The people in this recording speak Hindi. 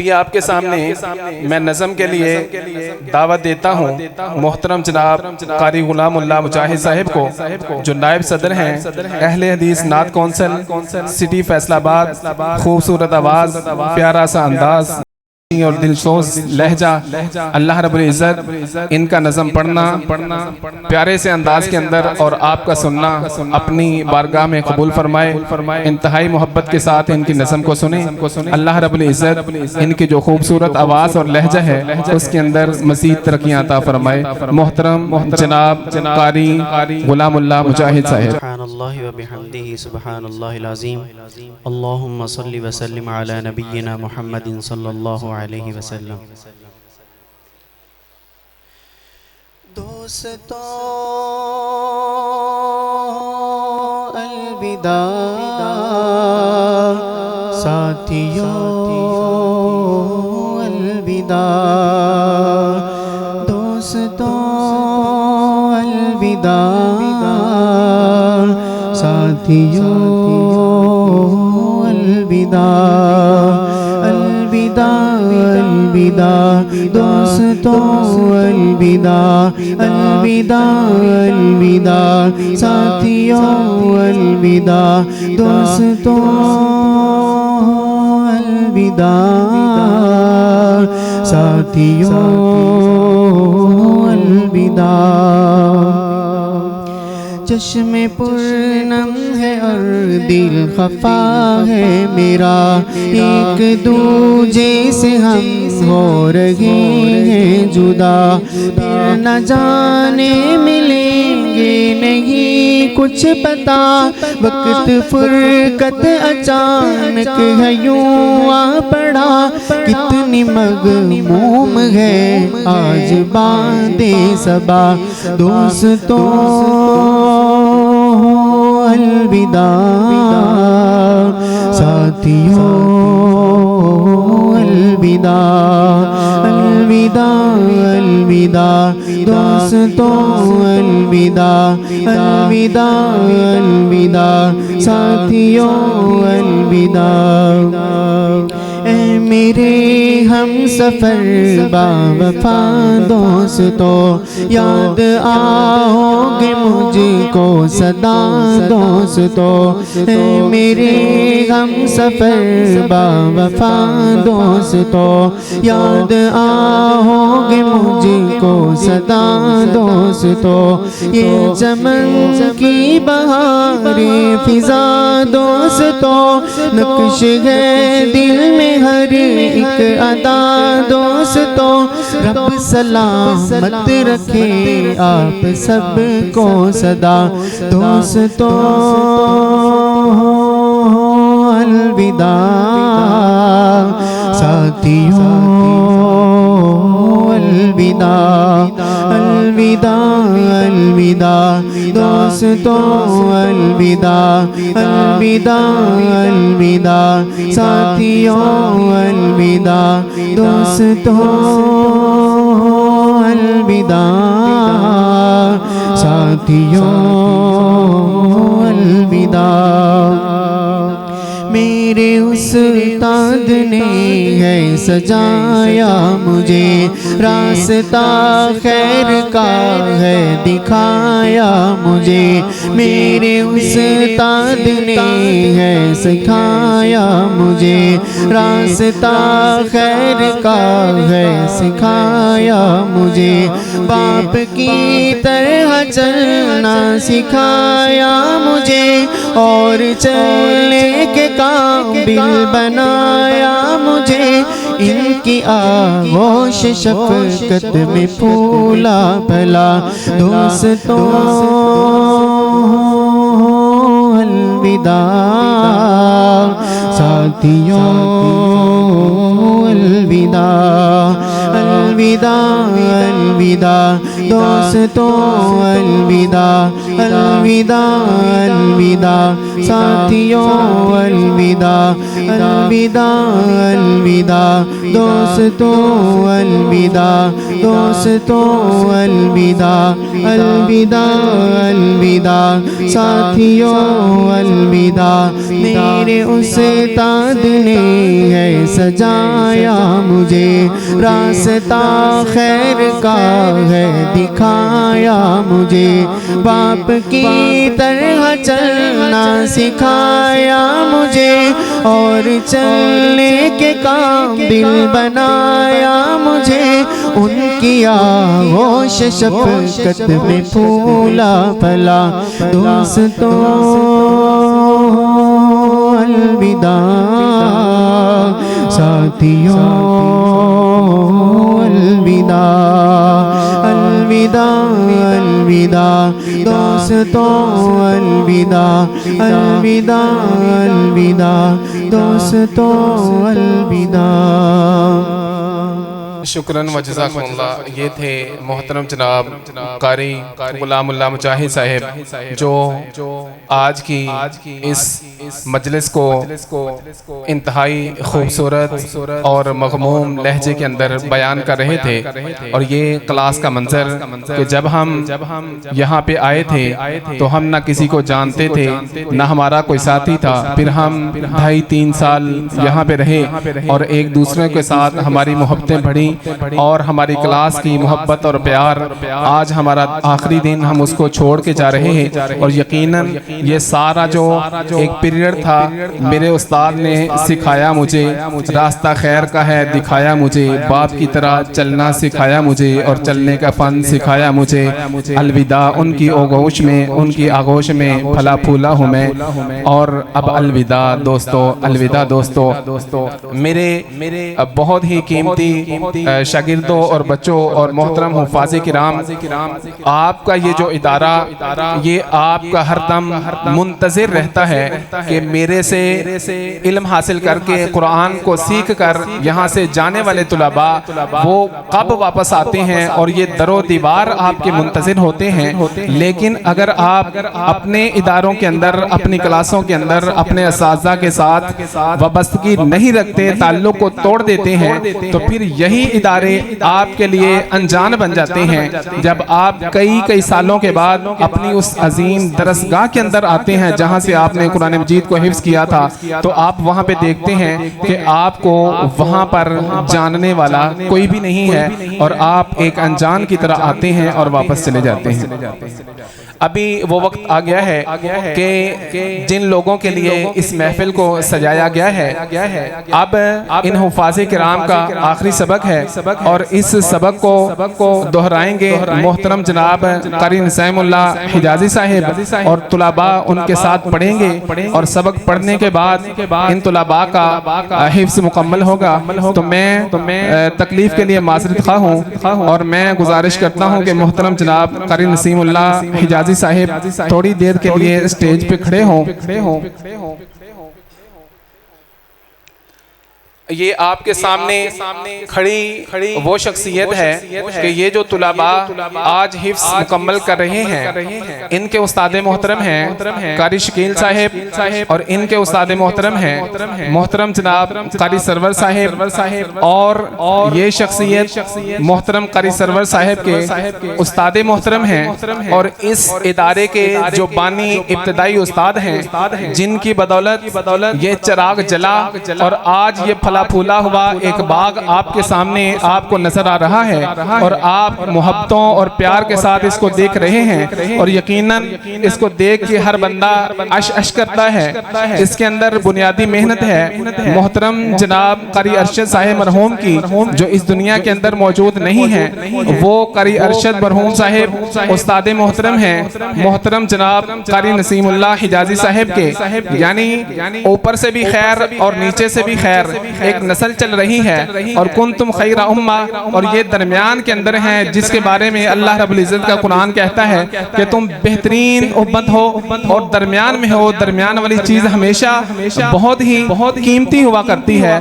अभी आपके सामने मैं नज़म के लिए दावत देता हूँ मोहतरम जनाब कारी गुलाम उल्लाह मुजाहिद साहिब को, जो नायब सदर हैं अहले हदीस नात कौंसिल सिटी फैसलाबाद। खूबसूरत आवाज़, प्यारा सा अंदाज और दिलसोज लहजा, अल्लाह रब्बुल इज़्ज़त इनका नज़म पढ़ना प्यारे से अंदाज के अंदर और आपका सुनना अपनी बारगाह में कबूल फरमाए। इंतहाई मोहब्बत के साथ इनकी नज़म को सुने। अल्लाह रब्बुल इज़्ज़त इनकी जो खूबसूरत आवाज़ और लहजा है उसके अंदर मज़ीद तरक्कियां अता फरमाए। मोहतरम जनाब कारी गुलाम उल्लाह मुजाहिद साहिब। सुब्हानल्लाहि व बिहम्दिही सुब्हानल्लाहिल अज़ीम। अल्लाहुम्मा सल्लि व सल्लिम अला नबिय्यिना मुहम्मदिन सल्लल्लाहु अलैहि वसल्लम। दोस्तों अलविदा, साथियों अलविदा, दोस्तों अलविदा, साथियों अलविदा, अलविदा अलविदा, दोस्तों अलविदा, अलविदा अलविदा, साथियों अलविदा, दोस्तों अलविदा, साथियों अलविदा। चश्मे पूर्णम है और दिल खफा है मेरा, एक दूजे से हम हो रहे हैं जुदा, फिर न जाने मिलेंगे नहीं कुछ पता, वक्त फुरकत अचानक है यूं आ पड़ा, कितनी मगमूम है आज बांदे सबा, दोस्तों अलविदा, साथियों अलविदा, अलविदा अलविदा, दोस्तों अलविदा, अलविदा अलविदा, साथियों अलविदा। ऐ मेरे हम सफ़र बावफा दोस्तों, याद आओगे मुझको सदा दोस्तों, ऐ मेरे हम सफ़र बावफा दोस्तों, याद आओगे मुझको सदा दोस्तों, ये चमन की बहारें फिजा दोस्तों, नक्श है दिल में हर एक अदा दोस्तों, रब सलामत रखे आप सबको सदा, दोस्तों अलविदा, साथियों अलविदा, अलविदा अलविदा, दोस्तों अलविदा, अलविदा अलविदा, साथियों अलविदा, दोस्तों अलविदा, साथियों अलविदा। मेरे उस्ताद ने है सजाया मुझे, रास्ता खैर का है दिखाया मुझे, मेरे उस्ताद ने है सिखाया मुझे, रास्ता खैर का है सिखाया मुझे, बाप की तरह चलना सिखाया मुझे, और चलने के काबिल बनाया मुझे, इनकी आगोश शफ़क़त में फूला भला, दोस्तों अलविदा, साथियों अलविदा, अलविदा अलविदा दोस्तों अलविदा अलविदा अलविदा साथियों अलविदा अलविदा अलविदा दोस्तों अलविदा दोस्तों अलविदा अलविदा अलविदा साथियों अलविदा। मेरे उस्ताद ने है सजाया मुझे रास्ता खैर का है दिखाया मुझे बाप की तरह चलना सिखाया मुझे और चलने के काबिल बनाया मुझे। उनकी आगोश शफ़क़त में फूला फला दोस्तों अलविदा साथियों अलविदा अलविदा अलविदा दोस्तों अलविदा अलविदा अलविदा दोस्तों अलविदा। शुक्रन व जज़ाकुमुल्लाह। ये थे मोहतरम जनाब कारी गुलामुल्लाह मुजाहिद साहिब जो आज की इस मजलिस को इंतहाई खूबसूरत और मग़मूम लहजे के अंदर बयान कर रहे थे। और ये क्लास का मंजर कि जब हम यहाँ पे आए थे तो हम ना किसी को जानते थे ना हमारा कोई साथी था। फिर हम 2.5-3 साल यहाँ पे रहे और एक दूसरे के साथ हमारी मोहब्बतें बढ़ी और हमारी क्लास की मोहब्बत और प्यार आज हमारा आखिरी दिन हम उसको छोड़ के जा रहे हैं। और यकीनन ये सारा जो एक पीरियड था मेरे उस्ताद ने सिखाया मुझे रास्ता खैर का है दिखाया मुझे बाप की तरह चलना सिखाया मुझे और चलने का फन सिखाया मुझे। अलविदा उनकी आगोश में उनकी आगोश में फला फूला हूँ मैं और अब अलविदा दोस्तों अलविदा दोस्तों। मेरे बहुत ही कीमती शागिर्दों और बच्चों और मोहतरम हुफ़ाज़े किराम आपका ये जो इदारा ये आपका हरदम मुंतज़िर रहता है कि मेरे से इल्म हासिल करके कुरान को सीख कर यहाँ से जाने वाले तुलबा वो कब वापस आते हैं और ये दरो दीवार आपके मुंतज़िर होते हैं। लेकिन अगर आप अपने इदारों के अंदर अपनी क्लासों के अंदर अपने असातिज़ा के साथ वाबस्तगी नहीं रखते ताल्लुक़ को तोड़ देते हैं तो फिर यही इदारे आपके लिए अनजान बन जाते हैं। जब आप कई सालों के बाद अपनी उस अजीम दरसगाह के अंदर आते हैं जहां से आपने कुरान मजीद को हिफ्ज़ किया था तो आप वहां पे देखते हैं कि आपको वहां पर जानने वाला कोई भी नहीं है और आप एक अनजान की तरह आते हैं और वापस चले जाते हैं। अभी वो वक्त आ गया है कि जिन लोगों के लिए इस महफिल को सजाया गया है अब इन हुफ़ाज़े किराम का आखिरी सबक है और इस सबक को दोहराएंगे मोहतरम जनाब कारी नसीमुल्लाह हिजाज़ी साहिब और तुलबा उनके साथ पढ़ेंगे और सबक पढ़ने के बाद इन तुलबा का हिफ्ज़ मुकम्मल होगा। तो मैं तकलीफ़ के लिए माज़रत ख़्वाह हूँ और मैं गुजारिश करता हूँ कि मोहतरम जनाब कारी नसीमुल्लाह हिजाज़ी साहिब थोड़ी देर के लिए स्टेज पे खड़े हों। ये आपके सामने खड़ी वो शख्सियत है कि ये जो तुलबा आज हिफ्ज़ मुकम्मल कर रहे हैं इनके उस्ताद मोहतरम हैं कारी शकील साहिब और इनके उस्ताद मोहतरम हैं मोहतरम जनाब कारी सरवर साहिब और ये शख्सियत मोहतरम कारी सरवर साहिब के उस्ताद मोहतरम हैं और इस इदारे के जो बानी इब्तदाई उस्ताद हैं जिनकी बदौलत ये चिराग जला और आज ये फला फूला हुआ एक बाग आपके सामने आपको नजर आ रहा है और आप मोहब्बतों और प्यार के साथ इसको देख रहे हैं और यकीनन इसको देख के हर बंदा अश करता है। इसके अंदर बुनियादी मेहनत है मोहतरम जनाब कारी अरशद साहिब मरहूम की जो इस दुनिया के अंदर मौजूद नहीं है। वो कारी अरशद मरहूम साहिब उस्ताद मोहतरम हैं मोहतरम जनाब कारी नसीमुल्लाह हिजाज़ी साहिब के यानी ऊपर से भी खैर और नीचे से भी खैर एक नस्ल चल रही है और कुंतुम खैरा उम्मा और ये दरमियान के अंदर है जिसके बारे में अल्लाह रब्बुल इज्जत का कुरान कहता है कि तुम बेहतरीन उम्मत हो और दरमियान में हो। दरमियान वाली चीज हमेशा बहुत कीमती हुआ करती है